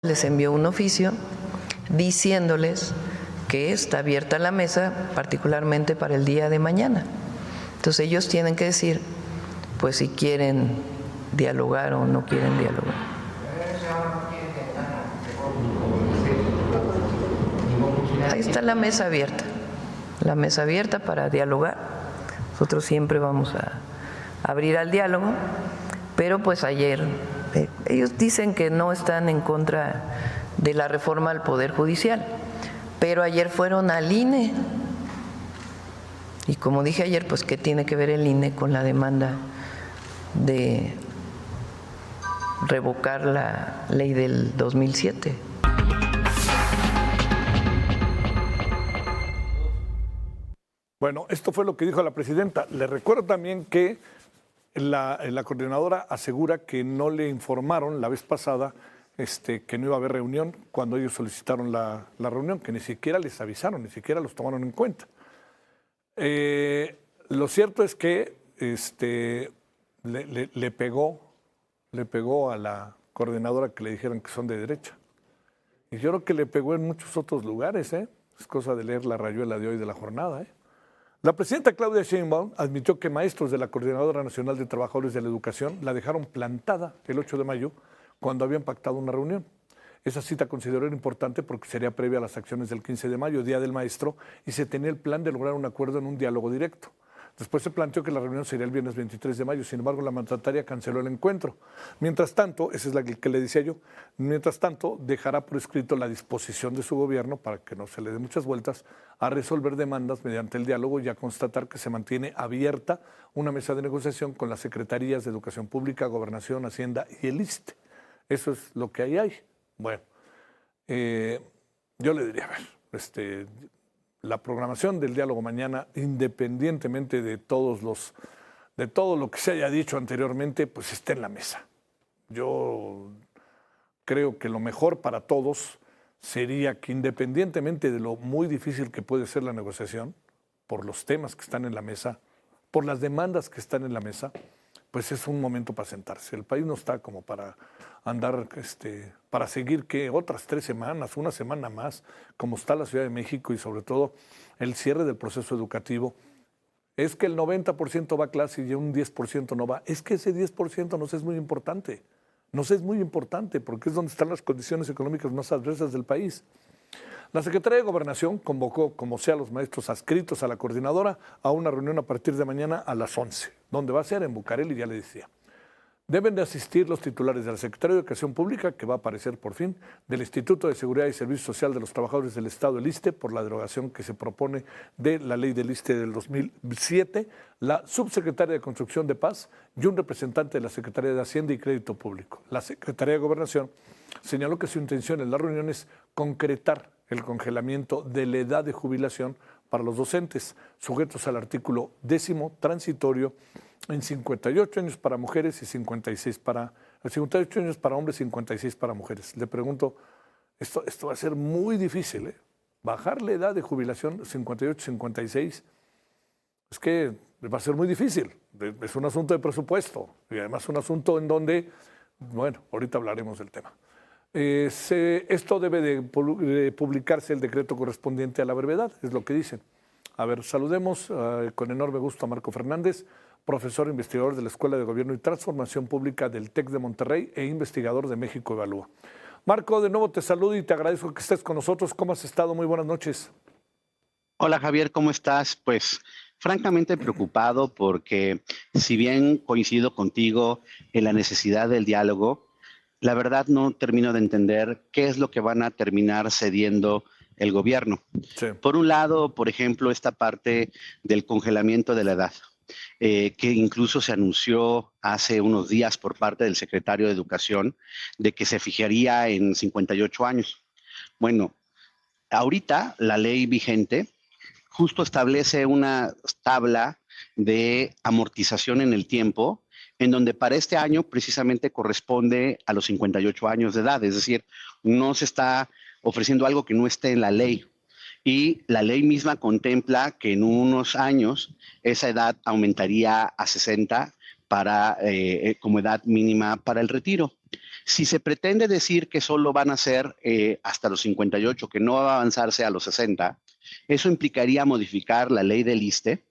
les envió un oficio diciéndoles que está abierta la mesa, particularmente para el día de mañana. Entonces ellos tienen que decir, pues si quieren dialogar o no quieren dialogar. Ahí está la mesa abierta para dialogar. Nosotros siempre vamos a abrir al diálogo, pero pues ayer ellos dicen que no están en contra de la reforma al Poder Judicial, pero ayer fueron al INE. Y como dije ayer, pues ¿qué tiene que ver el INE con la demanda de revocar la ley del 2007? Bueno, esto fue lo que dijo la presidenta. Le recuerdo también que la coordinadora asegura que no le informaron la vez pasada que no iba a haber reunión cuando ellos solicitaron la reunión, que ni siquiera les avisaron, ni siquiera los tomaron en cuenta. Lo cierto es que le pegó a la coordinadora que le dijeron que son de derecha. Y yo creo que le pegó en muchos otros lugares, ¿eh? Es cosa de leer la rayuela de hoy de La Jornada, ¿eh? La presidenta Claudia Sheinbaum admitió que maestros de la Coordinadora Nacional de Trabajadores de la Educación la dejaron plantada el 8 de mayo cuando habían pactado una reunión. Esa cita consideró importante porque sería previa a las acciones del 15 de mayo, Día del Maestro, y se tenía el plan de lograr un acuerdo en un diálogo directo. Después se planteó que la reunión sería el viernes 23 de mayo, sin embargo la mandataria canceló el encuentro. Mientras tanto, esa es la que le decía yo, mientras tanto dejará por escrito la disposición de su gobierno, para que no se le dé muchas vueltas, a resolver demandas mediante el diálogo y a constatar que se mantiene abierta una mesa de negociación con las secretarías de Educación Pública, Gobernación, Hacienda y el ISSSTE. Eso es lo que ahí hay. Bueno, yo le diría, a ver, la programación del diálogo mañana, independientemente de todo lo que se haya dicho anteriormente, pues está en la mesa. Yo creo que lo mejor para todos sería que, independientemente de lo muy difícil que puede ser la negociación, por los temas que están en la mesa, por las demandas que están en la mesa, pues es un momento para sentarse. El país no está como para andar, para seguir otras 3 semanas, una semana más, como está la Ciudad de México y sobre todo el cierre del proceso educativo. Es que el 90% va a clase y un 10% no va. Es que ese 10% nos es muy importante. Nos es muy importante porque es donde están las condiciones económicas más adversas del país. La Secretaría de Gobernación convocó, como sea, a los maestros adscritos a la coordinadora a una reunión a partir de mañana a las 11, donde va a ser en Bucareli, ya le decía. Deben de asistir los titulares de la Secretaría de Educación Pública, que va a aparecer por fin, del Instituto de Seguridad y Servicio Social de los Trabajadores del Estado, el ISSSTE, por la derogación que se propone de la ley del ISSSTE del 2007, la subsecretaria de Construcción de Paz y un representante de la Secretaría de Hacienda y Crédito Público. La Secretaría de Gobernación señaló que su intención en la reunión es concretar el congelamiento de la edad de jubilación para los docentes, sujetos al artículo 10º transitorio, en 58 años para mujeres y 58 años para hombres y 56 para mujeres. Le pregunto, esto va a ser muy difícil, ¿eh? Bajar la edad de jubilación 58-56, es que va a ser muy difícil. Es un asunto de presupuesto y además un asunto en donde, bueno, ahorita hablaremos del tema. Esto debe de publicarse el decreto correspondiente a la brevedad, es lo que dicen. A ver, saludemos con enorme gusto a Marco Fernández, profesor investigador de la Escuela de Gobierno y Transformación Pública del TEC de Monterrey e investigador de México Evalúa. Marco, de nuevo te saludo y te agradezco que estés con nosotros. ¿Cómo has estado? Muy buenas noches. Hola Javier, ¿cómo estás? Pues francamente preocupado porque si bien coincido contigo en la necesidad del diálogo, la verdad no termino de entender qué es lo que van a terminar cediendo el gobierno. Sí. Por un lado, por ejemplo, esta parte del congelamiento de la edad, que incluso se anunció hace unos días por parte del secretario de Educación de que se fijaría en 58 años. Bueno, ahorita la ley vigente justo establece una tabla de amortización en el tiempo, en donde para este año precisamente corresponde a los 58 años de edad, es decir, no se está ofreciendo algo que no esté en la ley. Y la ley misma contempla que en unos años esa edad aumentaría a 60 como edad mínima para el retiro. Si se pretende decir que solo van a ser hasta los 58, que no va a avanzarse a los 60, eso implicaría modificar la ley del ISSSTE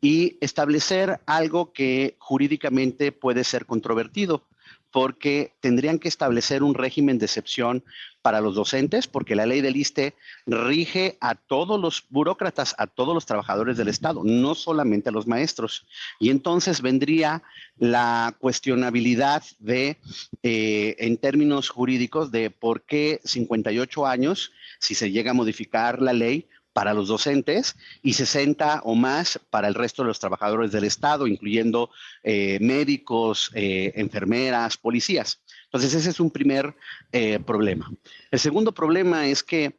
y establecer algo que jurídicamente puede ser controvertido, porque tendrían que establecer un régimen de excepción para los docentes, porque la ley del ISSSTE rige a todos los burócratas, a todos los trabajadores del Estado, no solamente a los maestros. Y entonces vendría la cuestionabilidad de, en términos jurídicos, de por qué 58 años, si se llega a modificar la ley, para los docentes y 60 o más para el resto de los trabajadores del Estado, incluyendo médicos, enfermeras, policías. Entonces, ese es un primer problema. El segundo problema es que,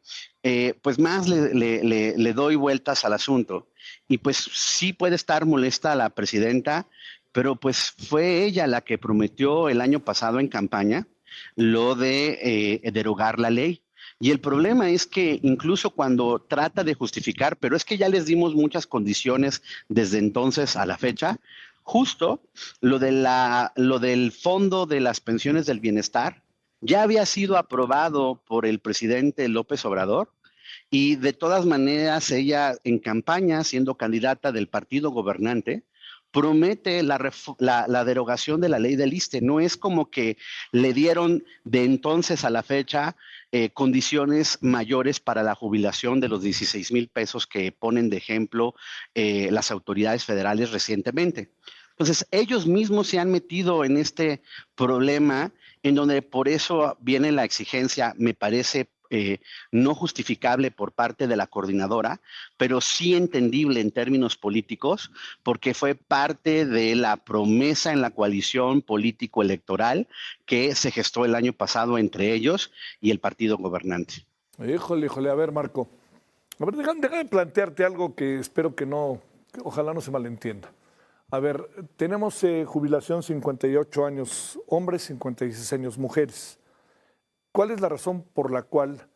pues más le doy vueltas al asunto y pues sí puede estar molesta la presidenta, pero pues fue ella la que prometió el año pasado en campaña lo de derogar la ley. Y el problema es que incluso cuando trata de justificar, pero es que ya les dimos muchas condiciones desde entonces a la fecha, justo lo del fondo de las pensiones del bienestar ya había sido aprobado por el presidente López Obrador y de todas maneras ella en campaña, siendo candidata del partido gobernante, promete la derogación de la ley del ISSSTE. No es como que le dieron de entonces a la fecha condiciones mayores para la jubilación de los 16,000 pesos que ponen de ejemplo las autoridades federales recientemente. Entonces, ellos mismos se han metido en este problema en donde por eso viene la exigencia, me parece no justificable por parte de la coordinadora, pero sí entendible en términos políticos, porque fue parte de la promesa en la coalición político-electoral que se gestó el año pasado entre ellos y el partido gobernante. Híjole, a ver, Marco. A ver, déjame plantearte algo que espero que ojalá no se malentienda. A ver, tenemos jubilación 58 años hombres, 56 años mujeres. ¿Cuál es la razón por la cual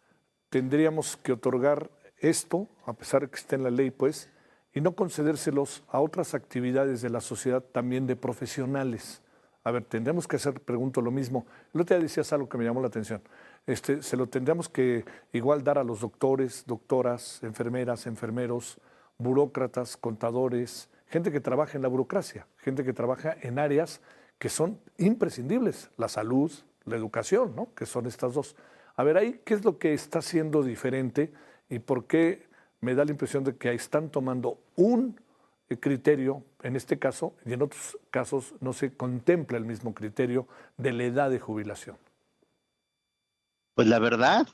tendríamos que otorgar esto, a pesar de que esté en la ley, pues, y no concedérselos a otras actividades de la sociedad también de profesionales? A ver, tendríamos que hacer, pregunto lo mismo. El otro día decías algo que me llamó la atención. Se lo tendríamos que igual dar a los doctores, doctoras, enfermeras, enfermeros, burócratas, contadores, gente que trabaja en la burocracia, gente que trabaja en áreas que son imprescindibles, la salud, la educación, ¿no? Que son estas dos. A ver, ahí, ¿qué es lo que está siendo diferente y por qué me da la impresión de que están tomando un criterio, en este caso, y en otros casos no se contempla el mismo criterio de la edad de jubilación? Pues la verdad,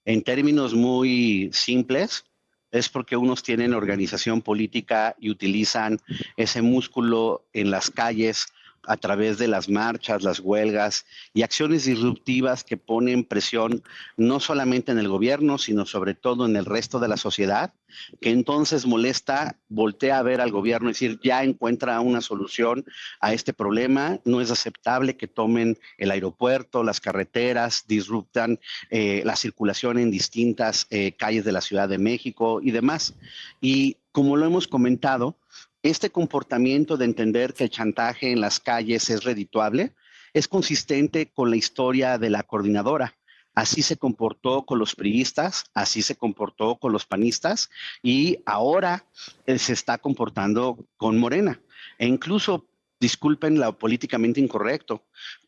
en términos muy simples, es porque unos tienen organización política y utilizan ese músculo en las calles a través de las marchas, las huelgas y acciones disruptivas que ponen presión no solamente en el gobierno, sino sobre todo en el resto de la sociedad, que entonces voltea a ver al gobierno y decir, ya encuentra una solución a este problema, no es aceptable que tomen el aeropuerto, las carreteras, disruptan la circulación en distintas calles de la Ciudad de México y demás. Y como lo hemos comentado, este comportamiento de entender que el chantaje en las calles es redituable es consistente con la historia de la coordinadora. Así se comportó con los priistas, así se comportó con los panistas y ahora se está comportando con Morena. E incluso, disculpen lo políticamente incorrecto,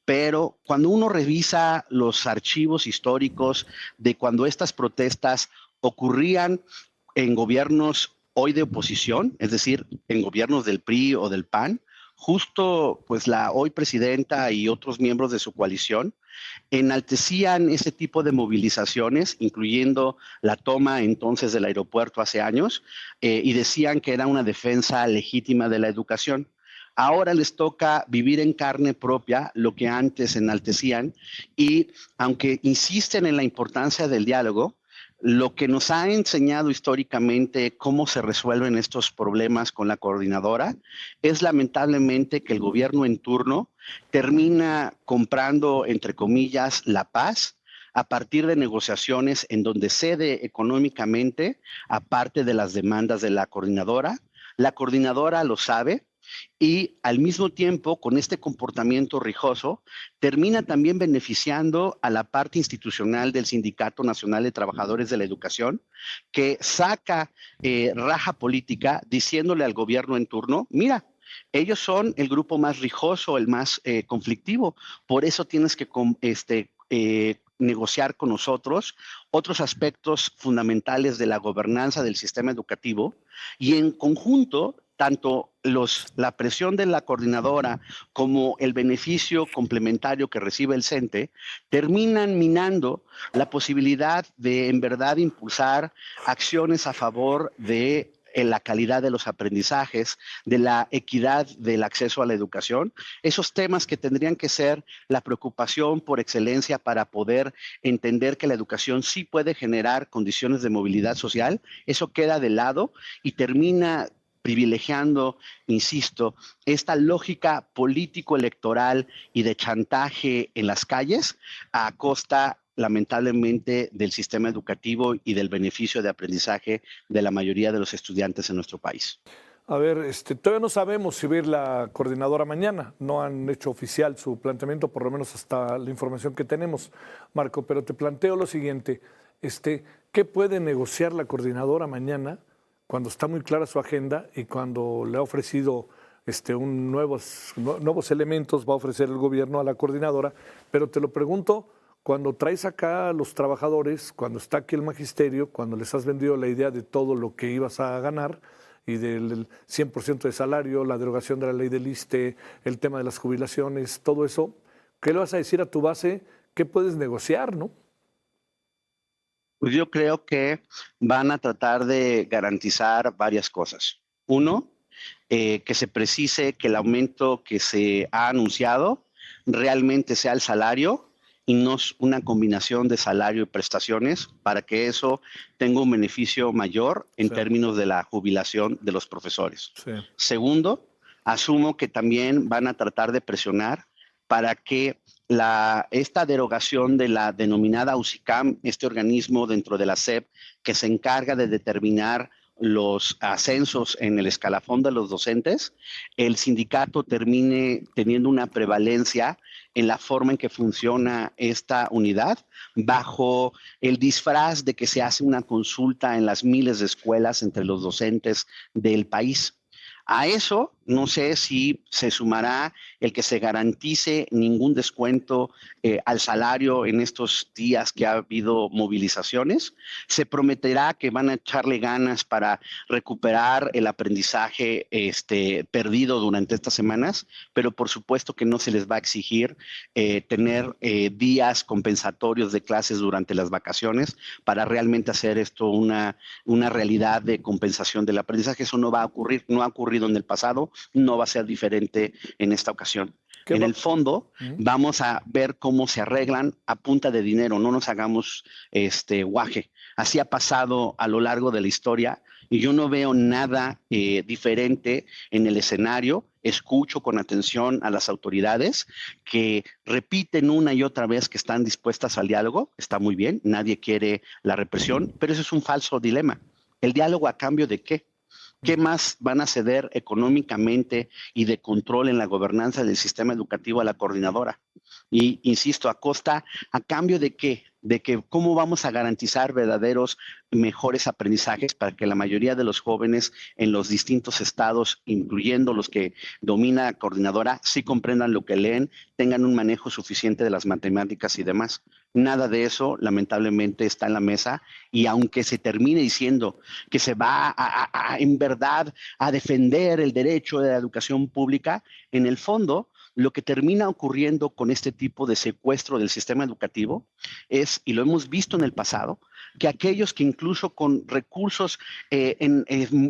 pero cuando uno revisa los archivos históricos de cuando estas protestas ocurrían en gobiernos hoy de oposición, es decir, en gobiernos del PRI o del PAN, justo pues la hoy presidenta y otros miembros de su coalición enaltecían ese tipo de movilizaciones, incluyendo la toma entonces del aeropuerto hace años, y decían que era una defensa legítima de la educación. Ahora les toca vivir en carne propia lo que antes enaltecían y aunque insisten en la importancia del diálogo, lo que nos ha enseñado históricamente cómo se resuelven estos problemas con la coordinadora es lamentablemente que el gobierno en turno termina comprando, entre comillas, la paz a partir de negociaciones en donde cede económicamente a parte de las demandas de la coordinadora. La coordinadora lo sabe y al mismo tiempo, con este comportamiento rijoso, termina también beneficiando a la parte institucional del Sindicato Nacional de Trabajadores de la Educación, que saca raja política diciéndole al gobierno en turno, mira, ellos son el grupo más rijoso, el más conflictivo, por eso tienes que negociar con nosotros otros aspectos fundamentales de la gobernanza del sistema educativo, y en conjunto tanto la presión de la coordinadora como el beneficio complementario que recibe el CENTE terminan minando la posibilidad de en verdad impulsar acciones a favor de la calidad de los aprendizajes, de la equidad del acceso a la educación, esos temas que tendrían que ser la preocupación por excelencia para poder entender que la educación sí puede generar condiciones de movilidad social, eso queda de lado y termina privilegiando, insisto, esta lógica político-electoral y de chantaje en las calles a costa, lamentablemente, del sistema educativo y del beneficio de aprendizaje de la mayoría de los estudiantes en nuestro país. A ver, todavía no sabemos si va a ir la coordinadora mañana. No han hecho oficial su planteamiento, por lo menos hasta la información que tenemos, Marco. Pero te planteo lo siguiente. ¿Qué puede negociar la coordinadora mañana cuando está muy clara su agenda y cuando le ha ofrecido nuevos elementos, va a ofrecer el gobierno a la coordinadora? Pero te lo pregunto, cuando traes acá a los trabajadores, cuando está aquí el magisterio, cuando les has vendido la idea de todo lo que ibas a ganar y del 100% de salario, la derogación de la ley del ISSSTE, el tema de las jubilaciones, todo eso, ¿qué le vas a decir a tu base? ¿Qué puedes negociar, no? Pues yo creo que van a tratar de garantizar varias cosas. Uno, que se precise que el aumento que se ha anunciado realmente sea el salario y no una combinación de salario y prestaciones, para que eso tenga un beneficio mayor en términos de la jubilación de los profesores. Sí. Segundo, asumo que también van a tratar de presionar para que esta derogación de la denominada USICAM, este organismo dentro de la SEP que se encarga de determinar los ascensos en el escalafón de los docentes, el sindicato termine teniendo una prevalencia en la forma en que funciona esta unidad, bajo el disfraz de que se hace una consulta en las miles de escuelas entre los docentes del país. A eso, no sé si se sumará el que se garantice ningún descuento al salario en estos días que ha habido movilizaciones. Se prometerá que van a echarle ganas para recuperar el aprendizaje perdido durante estas semanas, pero por supuesto que no se les va a exigir tener días compensatorios de clases durante las vacaciones para realmente hacer esto una realidad de compensación del aprendizaje. Eso no va a ocurrir, no ha ocurrido en el pasado, no va a ser diferente en esta ocasión. En el fondo, vamos a ver cómo se arreglan a punta de dinero, no nos hagamos guaje. Así ha pasado a lo largo de la historia y yo no veo nada diferente en el escenario. Escucho con atención a las autoridades que repiten una y otra vez que están dispuestas al diálogo. Está muy bien, nadie quiere la represión, pero eso es un falso dilema. ¿El diálogo a cambio de qué? ¿Qué más van a ceder económicamente y de control en la gobernanza del sistema educativo a la coordinadora? Y insisto, ¿a cambio de qué? De que cómo vamos a garantizar verdaderos mejores aprendizajes para que la mayoría de los jóvenes en los distintos estados, incluyendo los que domina la coordinadora, sí comprendan lo que leen, tengan un manejo suficiente de las matemáticas y demás. Nada de eso, lamentablemente, está en la mesa, y aunque se termine diciendo que se va en verdad a defender el derecho de la educación pública, en el fondo, lo que termina ocurriendo con este tipo de secuestro del sistema educativo es, y lo hemos visto en el pasado, que aquellos que incluso con recursos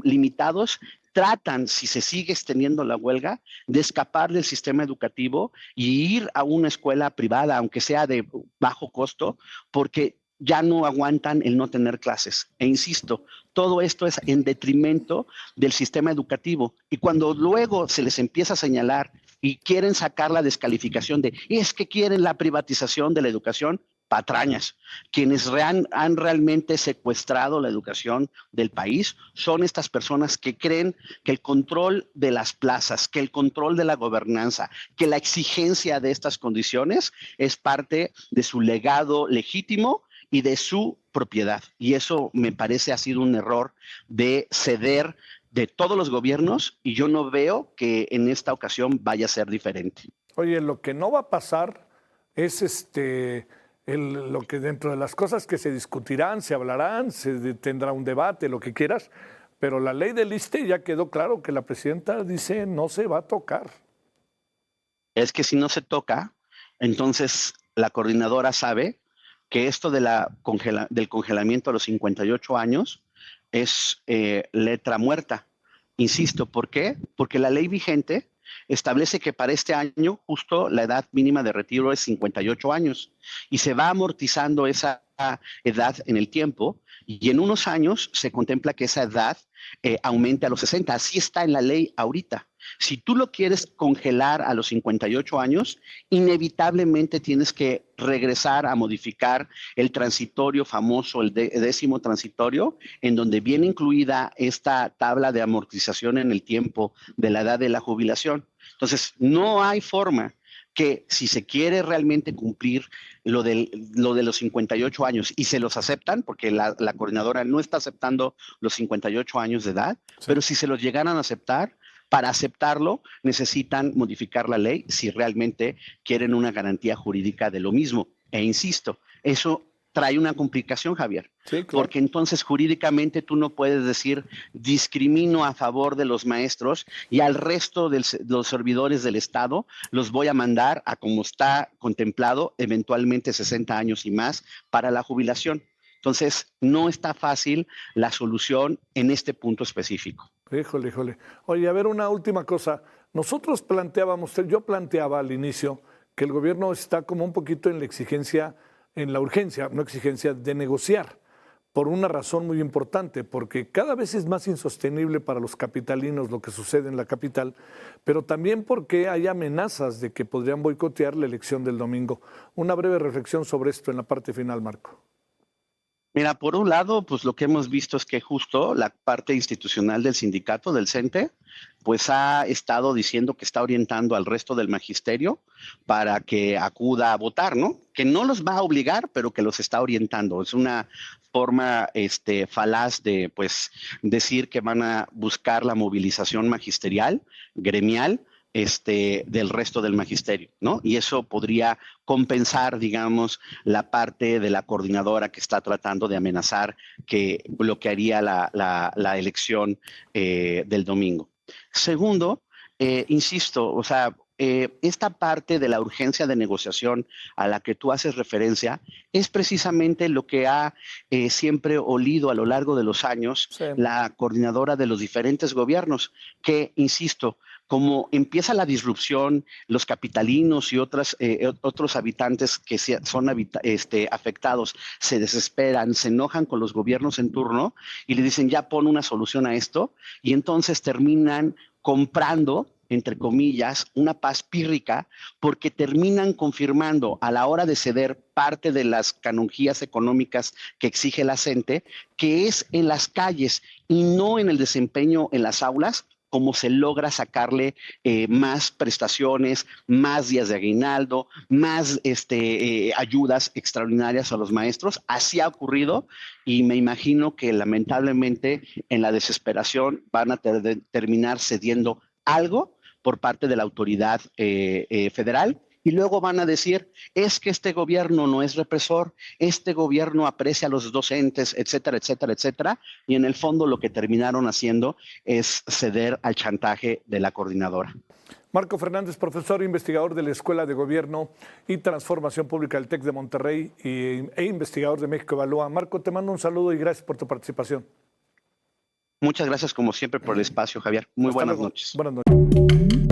limitados tratan, si se sigue extendiendo la huelga, de escapar del sistema educativo y ir a una escuela privada, aunque sea de bajo costo, porque ya no aguantan el no tener clases. E insisto, todo esto es en detrimento del sistema educativo. Y cuando luego se les empieza a señalar y quieren sacar la descalificación de es que quieren la privatización de la educación, patrañas. Quienes han realmente secuestrado la educación del país son estas personas que creen que el control de las plazas, que el control de la gobernanza, que la exigencia de estas condiciones es parte de su legado legítimo y de su propiedad. Y eso me parece ha sido un error de ceder de todos los gobiernos, y yo no veo que en esta ocasión vaya a ser diferente. Oye, lo que no va a pasar es lo que dentro de las cosas que se discutirán, se hablarán, se tendrá un debate, lo que quieras, pero la ley del ISSSTE ya quedó claro que la presidenta dice no se va a tocar. Es que si no se toca, entonces la coordinadora sabe que esto de del congelamiento a los 58 años es letra muerta. Insisto, ¿por qué? Porque la ley vigente establece que para este año justo la edad mínima de retiro es 58 años y se va amortizando esa edad en el tiempo, y en unos años se contempla que esa edad aumente a los 60. Así está en la ley ahorita. Si tú lo quieres congelar a los 58 años, inevitablemente tienes que regresar a modificar el transitorio famoso, el 10º transitorio, en donde viene incluida esta tabla de amortización en el tiempo de la edad de la jubilación. Entonces, no hay forma que, si se quiere realmente cumplir lo de los 58 años y se los aceptan, porque la coordinadora no está aceptando los 58 años de edad, sí, pero si se los llegaran a aceptar, para aceptarlo necesitan modificar la ley si realmente quieren una garantía jurídica de lo mismo. E insisto, eso trae una complicación, Javier, sí, claro, porque entonces jurídicamente tú no puedes decir discrimino a favor de los maestros y al resto de los servidores del Estado los voy a mandar a, como está contemplado, eventualmente 60 años y más para la jubilación. Entonces, no está fácil la solución en este punto específico. Híjole. Oye, a ver, una última cosa. Nosotros yo planteaba al inicio que el gobierno está como un poquito en la exigencia, en la urgencia, no exigencia, de negociar, por una razón muy importante, porque cada vez es más insostenible para los capitalinos lo que sucede en la capital, pero también porque hay amenazas de que podrían boicotear la elección del domingo. Una breve reflexión sobre esto en la parte final, Marco. Mira, por un lado, pues lo que hemos visto es que justo la parte institucional del sindicato, del CENTE, pues ha estado diciendo que está orientando al resto del magisterio para que acuda a votar, ¿no? Que no los va a obligar, pero que los está orientando. Es una forma falaz de, pues, decir que van a buscar la movilización magisterial, gremial, del resto del magisterio, ¿no? Y eso podría compensar, digamos, la parte de la coordinadora que está tratando de amenazar que bloquearía la elección del domingo. Segundo, insisto, o sea, esta parte de la urgencia de negociación a la que tú haces referencia es precisamente lo que ha siempre olido a lo largo de los años, sí, la coordinadora de los diferentes gobiernos, que, insisto, como empieza la disrupción, los capitalinos y otros habitantes que son afectados se desesperan, se enojan con los gobiernos en turno y le dicen ya pon una solución a esto, y entonces terminan comprando, entre comillas, una paz pírrica, porque terminan confirmando a la hora de ceder parte de las canonjías económicas que exige la CENTE, que es en las calles y no en el desempeño en las aulas como se logra sacarle más prestaciones, más días de aguinaldo, más ayudas extraordinarias a los maestros. Así ha ocurrido, y me imagino que lamentablemente en la desesperación van a terminar cediendo algo por parte de la autoridad federal, y luego van a decir, es que este gobierno no es represor, este gobierno aprecia a los docentes, etcétera, etcétera, etcétera, y en el fondo lo que terminaron haciendo es ceder al chantaje de la coordinadora. Marco Fernández, profesor e investigador de la Escuela de Gobierno y Transformación Pública del TEC de Monterrey e investigador de México Evalúa. Marco, te mando un saludo y gracias por tu participación. Muchas gracias, como siempre, por el espacio, Javier. Muy buenas noches. Buenas noches.